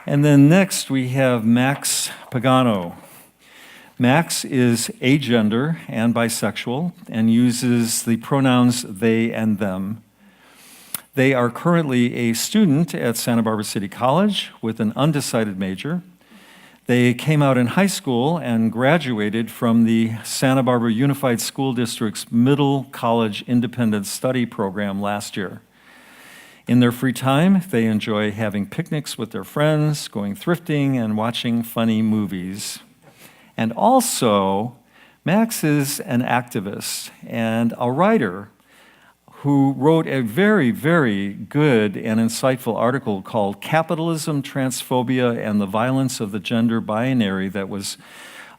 And then next we have Max Pagano. Max is agender and bisexual and uses the pronouns they and them. They are currently a student at Santa Barbara City College with an undecided major. They came out in high school and graduated from the Santa Barbara Unified School District's Middle College Independent Study Program last year. In their free time, they enjoy having picnics with their friends, going thrifting, and watching funny movies. And also, Max is an activist and a writer who wrote a very, very good and insightful article called Capitalism, Transphobia, and the Violence of the Gender Binary that was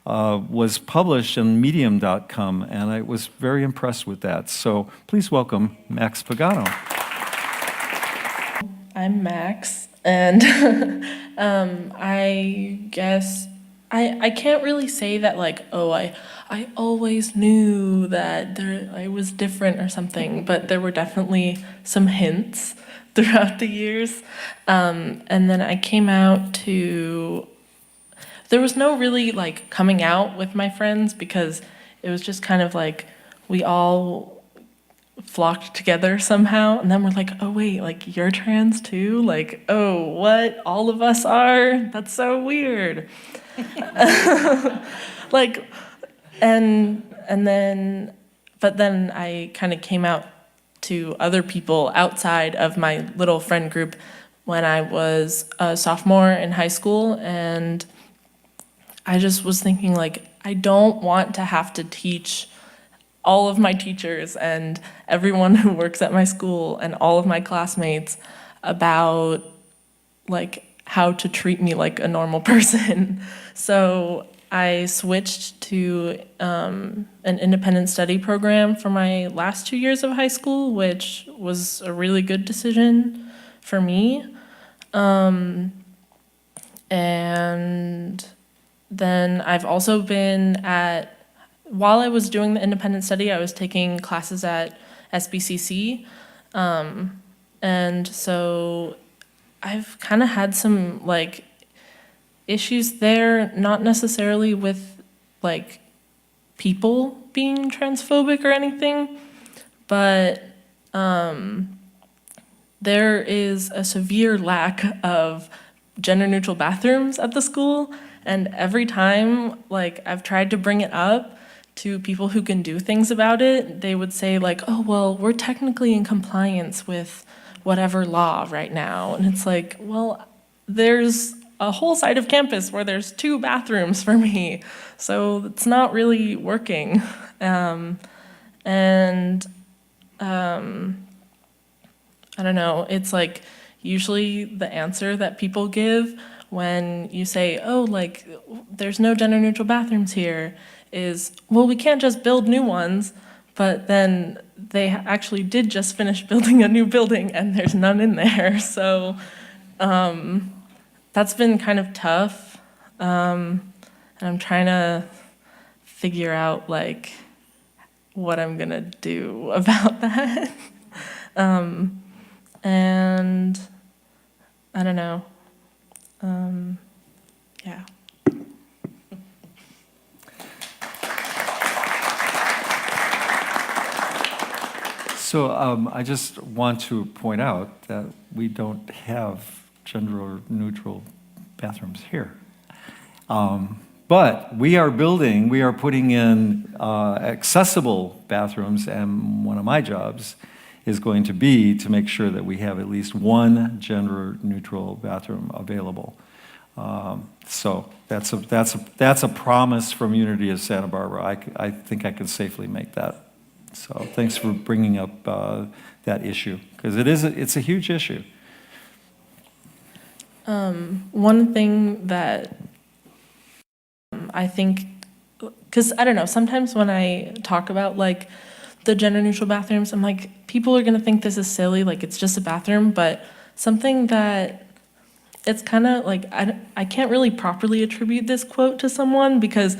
published on medium.com, and I was very impressed with that. So please welcome Max Pagano. I'm Max, and I guess I can't really say that like, oh, I always knew that I was different or something, but there were definitely some hints throughout the years. And then I came out there was no really like coming out with my friends because it was just kind of like we all flocked together somehow, and then we're like, oh wait, like you're trans too? Like, oh, what? All of us are? That's so weird. Like, but then I kind of came out to other people outside of my little friend group when I was a sophomore in high school, and I just was thinking like, I don't want to have to teach all of my teachers and everyone who works at my school and all of my classmates about like how to treat me like a normal person. So I switched to an independent study program for my last 2 years of high school, which was a really good decision for me. And then I've also been while I was doing the independent study, I was taking classes at SBCC. And so I've kind of had some like issues there, not necessarily with like people being transphobic or anything, but there is a severe lack of gender-neutral bathrooms at the school, and every time like I've tried to bring it up to people who can do things about it, they would say like, oh, well, we're technically in compliance with whatever law right now. And it's like, well, there's a whole side of campus where there's 2 bathrooms for me, so it's not really working. I don't know, it's like usually the answer that people give when you say, oh, like, there's no gender-neutral bathrooms here, is, well, we can't just build new ones, but then they actually did just finish building a new building and there's none in there. So that's been kind of tough. And I'm trying to figure out like what I'm gonna do about that. And I don't know. Yeah. So I just want to point out that we don't have gender-neutral bathrooms here. But we are putting in accessible bathrooms, and one of my jobs is going to be to make sure that we have at least one gender-neutral bathroom available. So that's a promise from Unity of Santa Barbara. I think I can safely make that. So thanks for bringing up that issue, because it's a huge issue. One thing that I think, because I don't know, sometimes when I talk about like the gender neutral bathrooms, I'm like, people are gonna think this is silly, like it's just a bathroom, but something that it's kind of like, I can't really properly attribute this quote to someone because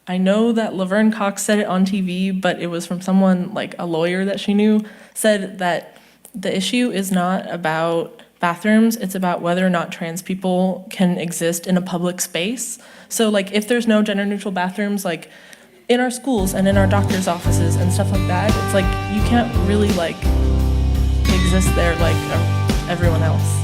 I know that Laverne Cox said it on TV, but it was from someone like a lawyer that she knew, said that the issue is not about bathrooms, it's about whether or not trans people can exist in a public space. So like if there's no gender neutral bathrooms, like in our schools and in our doctor's offices and stuff like that, it's like you can't really like exist there like everyone else.